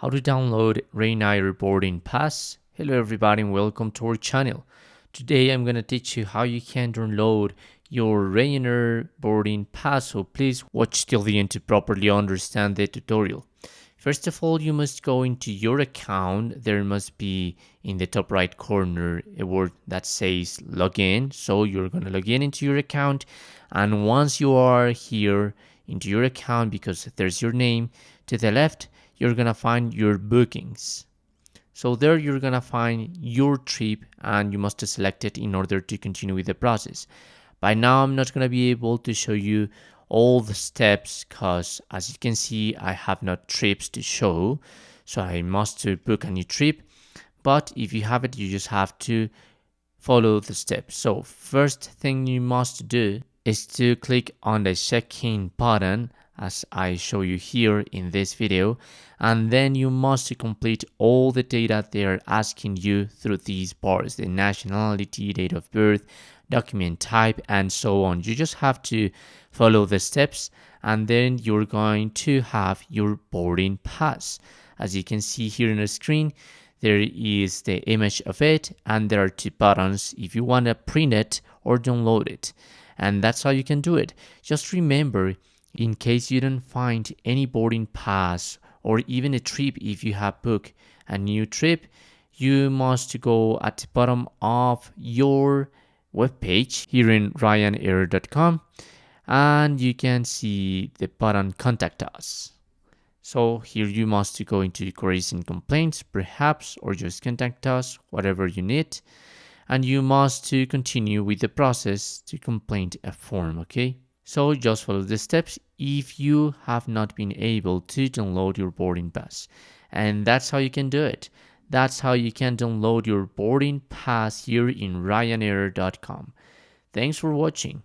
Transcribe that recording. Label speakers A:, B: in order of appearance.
A: How to download Ryanair boarding pass. Hello everybody and welcome to our channel. Today I'm gonna teach you how you can download your Ryanair boarding pass, so please watch till the end to properly understand the tutorial. First of all, you must go into your account. There must be in the top right corner a word that says login. So you're gonna log in into your account, and once you are here into your account, because there's your name, to the left you're gonna find your bookings. So there you're gonna find your trip and you must select it in order to continue with the process. By now I'm not gonna be able to show you all the steps because as you can see I have no trips to show, so I must book a new trip. But if you have it, you just have to follow the steps. So first thing you must do is to click on the check-in button as I show you here in this video, and then you must complete all the data they are asking you through these bars: the nationality, date of birth, document type, and so on. You just have to follow the steps and then you're going to have your boarding pass. As you can see here on the screen, there is the image of it and there are two buttons if you want to print it or download it, and that's how you can do it. Just remember, in case you don't find any boarding pass or even a trip, if you have booked a new trip, you must go at the bottom of your webpage here in ryanair.com and you can see the button contact us. So here you must go into queries and complaints perhaps, or just contact us, whatever you need, and you must continue with the process to complete a form. Okay, so just follow the steps if you have not been able to download your boarding pass, and that's how you can do it. That's how you can download your boarding pass here in ryanair.com. Thanks for watching.